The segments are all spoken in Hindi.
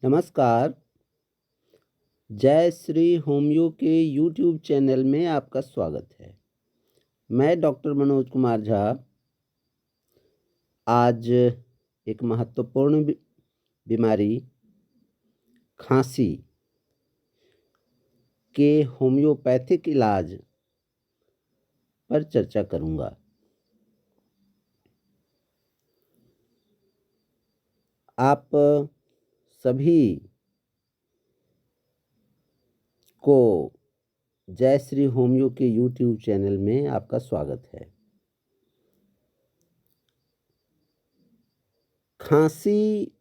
नमस्कार। जय श्री होमियो के यूट्यूब चैनल में आपका स्वागत है। मैं डॉक्टर मनोज कुमार झा आज एक महत्वपूर्ण बीमारी खांसी के होम्योपैथिक इलाज पर चर्चा करूंगा। आप सभी को जय श्री होमियो के यूट्यूब चैनल में आपका स्वागत है। खांसी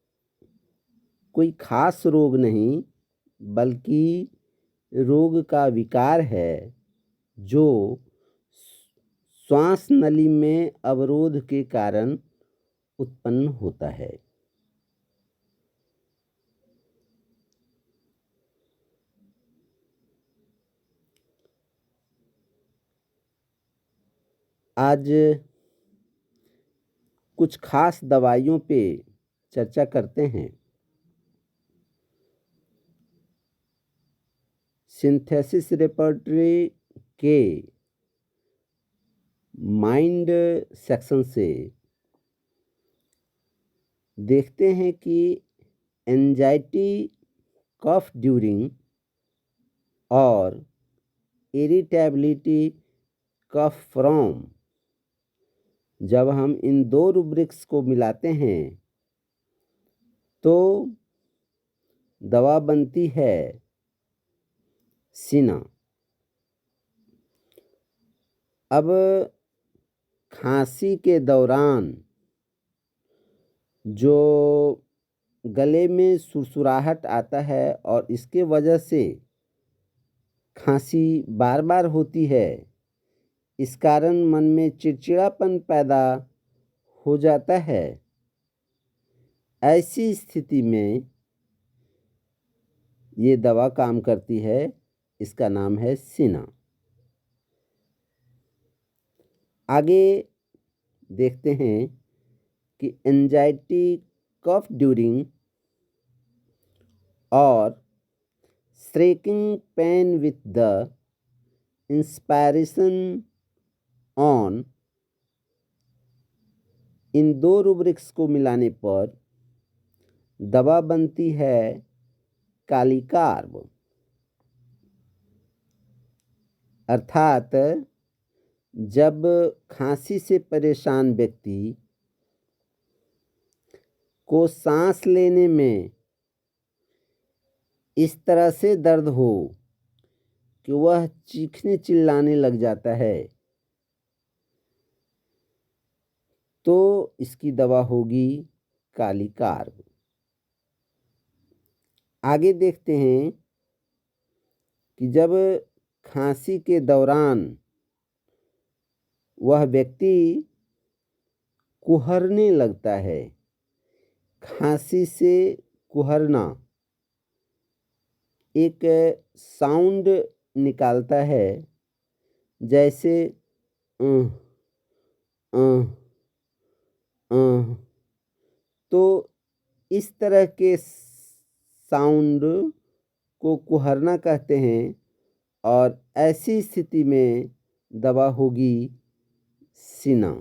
कोई खास रोग नहीं बल्कि रोग का विकार है जो श्वास नली में अवरोध के कारण उत्पन्न होता है। आज कुछ खास दवाइयों पे चर्चा करते हैं। सिंथेसिस रेपर्टरी के माइंड सेक्शन से देखते हैं कि एंजाइटी कफ ड्यूरिंग और इरिटेबिलिटी कफ फ्रॉम, जब हम इन दो रूब्रिक्स को मिलाते हैं तो दवा बनती है सिना। अब खांसी के दौरान जो गले में सुरसुराहट आता है और इसके वजह से खांसी बार बार होती है, इस कारण मन में चिड़चिड़ापन पैदा हो जाता है। ऐसी स्थिति में ये दवा काम करती है। इसका नाम है सिना। आगे देखते हैं कि एंजाइटी कफ ड्यूरिंग और streaking pain with the inspiration on, इन दो रूब्रिक्स को मिलाने पर दवा बनती है कालीकार्ब, अर्थात जब खांसी से परेशान व्यक्ति को सांस लेने में इस तरह से दर्द हो कि वह चीखने चिल्लाने लग जाता है, तो इसकी दवा होगी कालीकार्ब। आगे देखते हैं कि जब खांसी के दौरान वह व्यक्ति कुहरने लगता है, खांसी से कुहरना एक साउंड निकालता है, जैसे तो इस तरह के साउंड को कुहरना कहते हैं और ऐसी स्थिति में दवा होगी सिना।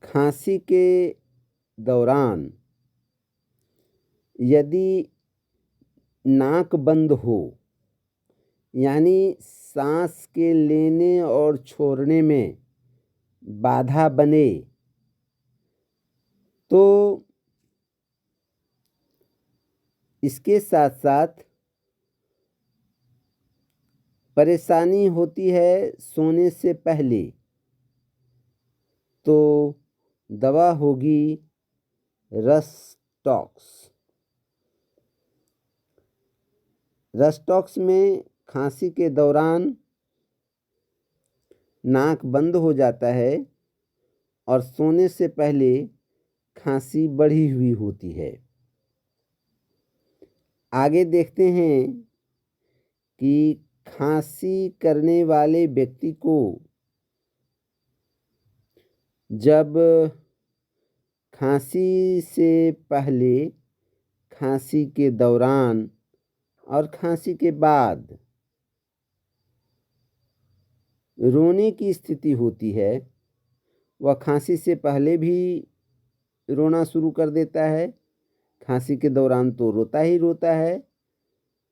खांसी के दौरान यदि नाक बंद हो, यानी सांस के लेने और छोड़ने में बाधा बने, तो इसके साथ साथ परेशानी होती है सोने से पहले, तो दवा होगी रस्टॉक्स। रस्टॉक्स में खांसी के दौरान नाक बंद हो जाता है और सोने से पहले खांसी बढ़ी हुई होती है। आगे देखते हैं कि खांसी करने वाले व्यक्ति को जब खांसी से पहले, खांसी के दौरान और खांसी के बाद रोने की स्थिति होती है। वह खांसी से पहले भी रोना शुरू कर देता है, खांसी के दौरान तो रोता ही रोता है,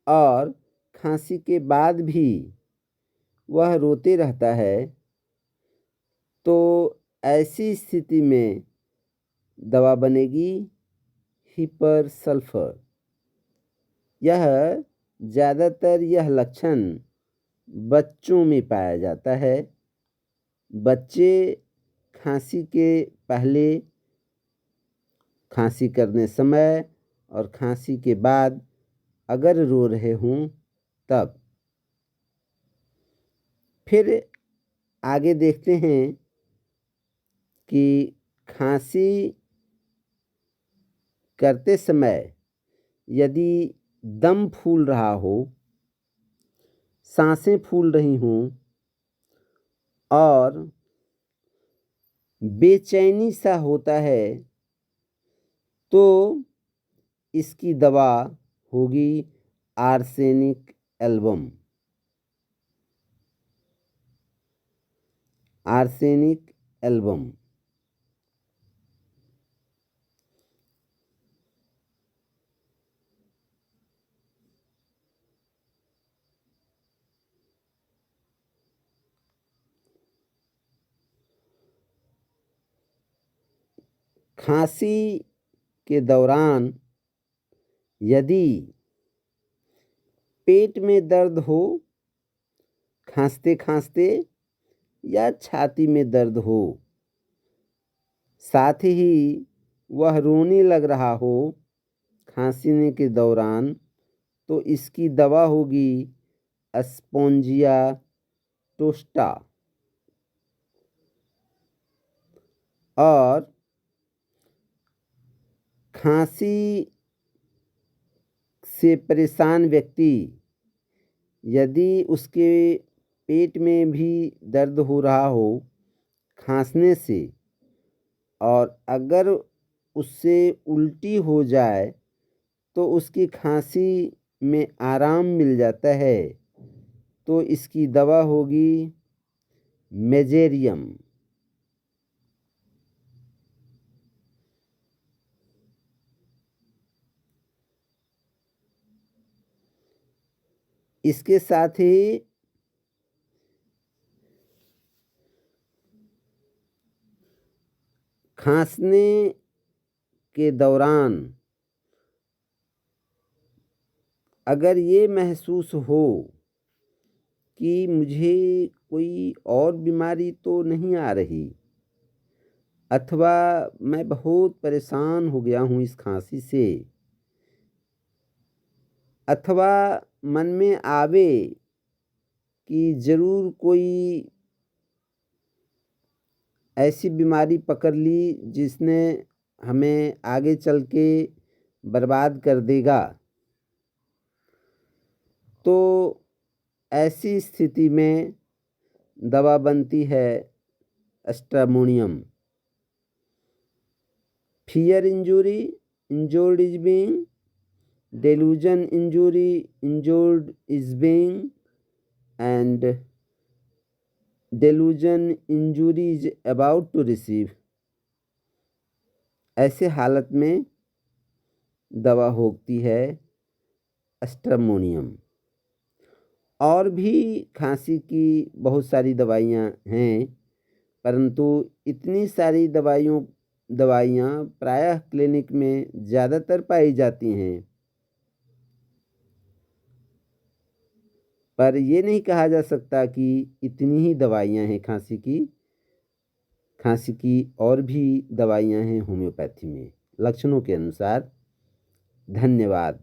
और खांसी के बाद भी वह रोते रहता है। तो ऐसी स्थिति में दवा बनेगी हिपर सल्फर। यह ज़्यादातर यह लक्षण बच्चों में पाया जाता है। बच्चे खांसी के पहले, खांसी करने समय और खांसी के बाद अगर रो रहे हों तब। फिर आगे देखते हैं कि खांसी करते समय यदि दम फूल रहा हो, सांसें फूल रही हों और बेचैनी सा होता है, तो इसकी दवा होगी आर्सेनिक एल्बम। आर्सेनिक एल्बम खांसी के दौरान यदि पेट में दर्द हो खांसते खांसते, या छाती में दर्द हो, साथ ही वह रोने लग रहा हो खांसने के दौरान, तो इसकी दवा होगी स्पोंजिया टोस्टा। और खांसी से परेशान व्यक्ति यदि उसके पेट में भी दर्द हो रहा हो खांसने से, और अगर उससे उल्टी हो जाए तो उसकी खांसी में आराम मिल जाता है, तो इसकी दवा होगी मेजेरियम। इसके साथ ही खांसने के दौरान अगर ये महसूस हो कि मुझे कोई और बीमारी तो नहीं आ रही, अथवा मैं बहुत परेशान हो गया हूँ इस खांसी से, अथवा मन में आवे कि ज़रूर कोई ऐसी बीमारी पकड़ ली जिसने हमें आगे चल के बर्बाद कर देगा, तो ऐसी स्थिति में दवा बनती है stramonium. Fear injury, injured is being, delusion injury, injured is being, and delusion injury is about to receive। ऐसे हालत में दवा होती है स्ट्रामोनियम। और भी खांसी की बहुत सारी दवाइयाँ हैं, परंतु इतनी सारी दवाइयाँ प्रायः क्लिनिक में ज़्यादातर पाई जाती हैं। पर ये नहीं कहा जा सकता कि इतनी ही दवाइयाँ हैं खांसी की। खांसी की और भी दवाइयाँ हैं होम्योपैथी में लक्षणों के अनुसार। धन्यवाद।